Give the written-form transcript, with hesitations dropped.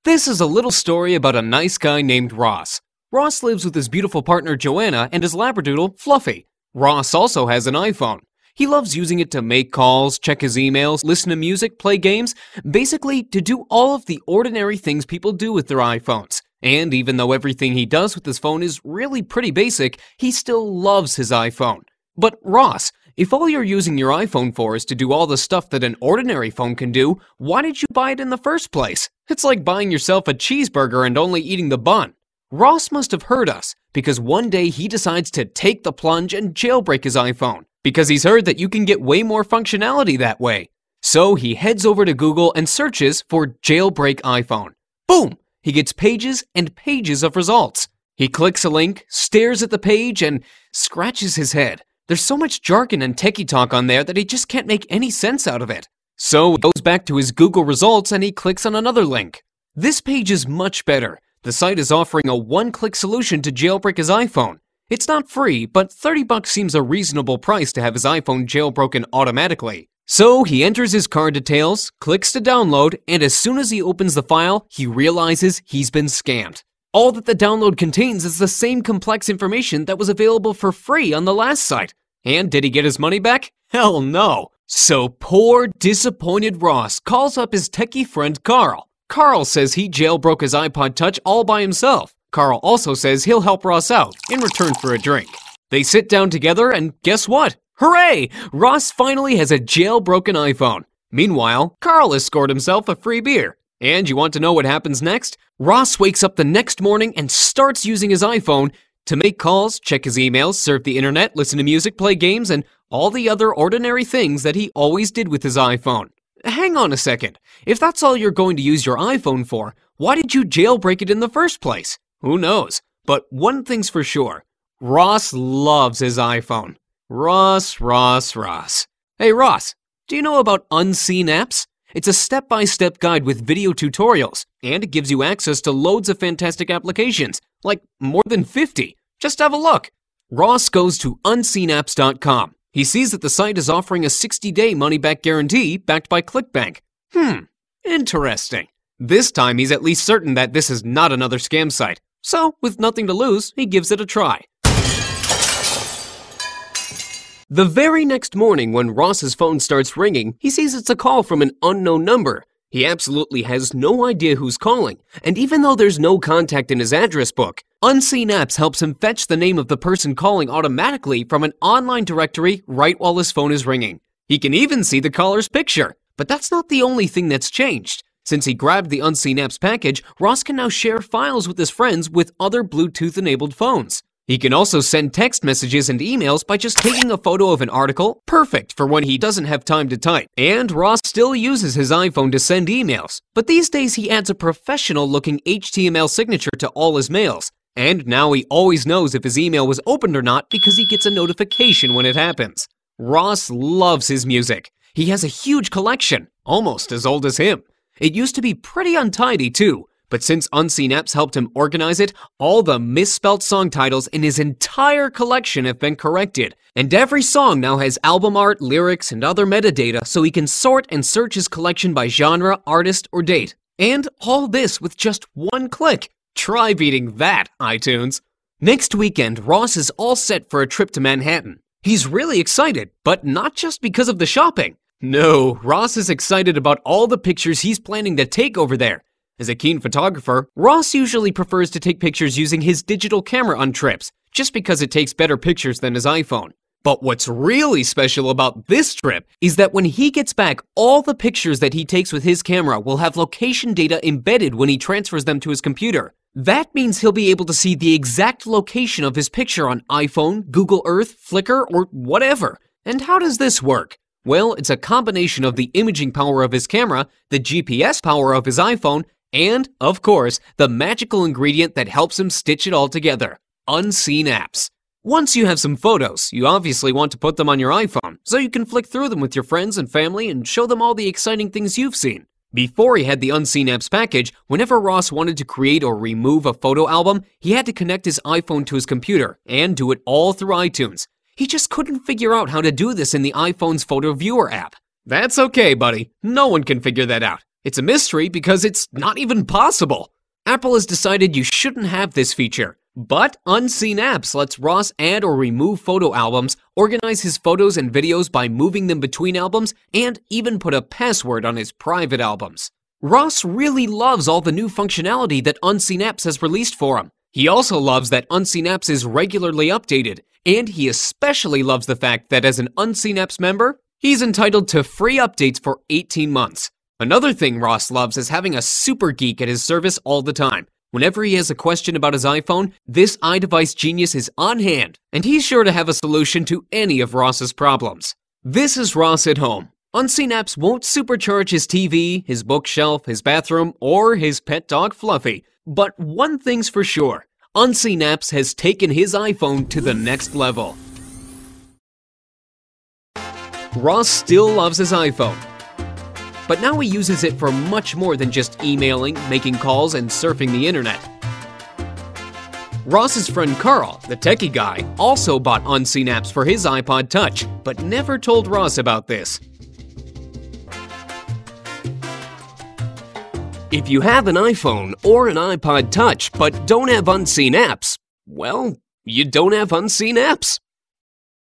This is a little story about a nice guy named Ross. Ross lives with his beautiful partner Joanna and his labradoodle, Fluffy. Ross also has an iPhone. He loves using it to make calls, check his emails, listen to music, play games, basically to do all of the ordinary things people do with their iPhones. And even though everything he does with his phone is really pretty basic, he still loves his iPhone. But Ross, if all you're using your iPhone for is to do all the stuff that an ordinary phone can do, why did you buy it in the first place? It's like buying yourself a cheeseburger and only eating the bun. Ross must have heard us, because one day he decides to take the plunge and jailbreak his iPhone, because he's heard that you can get way more functionality that way. So he heads over to Google and searches for jailbreak iPhone. Boom! He gets pages and pages of results. He clicks a link, stares at the page, and scratches his head. There's so much jargon and techie talk on there that he just can't make any sense out of it. So he goes back to his Google results and he clicks on another link. This page is much better. The site is offering a one-click solution to jailbreak his iPhone. It's not free, but $30 seems a reasonable price to have his iPhone jailbroken automatically. So he enters his card details, clicks to download, and as soon as he opens the file, he realizes he's been scammed. All that the download contains is the same complex information that was available for free on the last site. And did he get his money back? Hell no. So poor, disappointed Ross calls up his techie friend Carl. Carl says he jailbroke his iPod Touch all by himself. Carl also says he'll help Ross out in return for a drink. They sit down together and guess what? Hooray! Ross finally has a jailbroken iPhone. Meanwhile, Carl has scored himself a free beer. And you want to know what happens next? Ross wakes up the next morning and starts using his iPhone to make calls, check his emails, surf the internet, listen to music, play games, and all the other ordinary things that he always did with his iPhone. Hang on a second. If that's all you're going to use your iPhone for, why did you jailbreak it in the first place? Who knows? But one thing's for sure. Ross loves his iPhone. Ross. Hey Ross, do you know about Unseen Apps? It's a step-by-step guide with video tutorials, and it gives you access to loads of fantastic applications, like more than 50. Just have a look. Ross goes to unseenapps.com. He sees that the site is offering a 60-day money-back guarantee backed by ClickBank. Interesting. This time he's at least certain that this is not another scam site. So, with nothing to lose, he gives it a try. The very next morning when Ross's phone starts ringing, he sees it's a call from an unknown number. He absolutely has no idea who's calling, and even though there's no contact in his address book, Unseen Apps helps him fetch the name of the person calling automatically from an online directory right while his phone is ringing. He can even see the caller's picture, but that's not the only thing that's changed. Since he grabbed the Unseen Apps package, Ross can now share files with his friends with other Bluetooth-enabled phones. He can also send text messages and emails by just taking a photo of an article, perfect for when he doesn't have time to type. And Ross still uses his iPhone to send emails, but these days he adds a professional-looking HTML signature to all his mails. And now he always knows if his email was opened or not because he gets a notification when it happens. Ross loves his music. He has a huge collection, almost as old as him. It used to be pretty untidy too. But since Unseen Apps helped him organize it, all the misspelled song titles in his entire collection have been corrected. And every song now has album art, lyrics, and other metadata so he can sort and search his collection by genre, artist, or date. And all this with just one click. Try beating that, iTunes. Next weekend, Ross is all set for a trip to Manhattan. He's really excited, but not just because of the shopping. No, Ross is excited about all the pictures he's planning to take over there. As a keen photographer, Ross usually prefers to take pictures using his digital camera on trips, just because it takes better pictures than his iPhone. But what's really special about this trip is that when he gets back, all the pictures that he takes with his camera will have location data embedded when he transfers them to his computer. That means he'll be able to see the exact location of his picture on iPhone, Google Earth, Flickr, or whatever. And how does this work? Well, it's a combination of the imaging power of his camera, the GPS power of his iPhone, and, of course, the magical ingredient that helps him stitch it all together, Unseen Apps. Once you have some photos, you obviously want to put them on your iPhone, so you can flick through them with your friends and family and show them all the exciting things you've seen. Before he had the Unseen Apps package, whenever Ross wanted to create or remove a photo album, he had to connect his iPhone to his computer and do it all through iTunes. He just couldn't figure out how to do this in the iPhone's Photo Viewer app. That's okay, buddy. No one can figure that out. It's a mystery because it's not even possible. Apple has decided you shouldn't have this feature, but Unseen Apps lets Ross add or remove photo albums, organize his photos and videos by moving them between albums, and even put a password on his private albums. Ross really loves all the new functionality that Unseen Apps has released for him. He also loves that Unseen Apps is regularly updated, and he especially loves the fact that as an Unseen Apps member, he's entitled to free updates for 18 months. Another thing Ross loves is having a super geek at his service all the time. Whenever he has a question about his iPhone, this iDevice genius is on hand, and he's sure to have a solution to any of Ross's problems. This is Ross at home. Unseen Apps won't supercharge his TV, his bookshelf, his bathroom, or his pet dog Fluffy. But one thing's for sure, Unseen Apps has taken his iPhone to the next level. Ross still loves his iPhone, but now he uses it for much more than just emailing, making calls, and surfing the internet. Ross's friend Carl, the techie guy, also bought Unseen Apps for his iPod Touch, but never told Ross about this. If you have an iPhone or an iPod Touch but don't have Unseen Apps, well, you don't have Unseen Apps.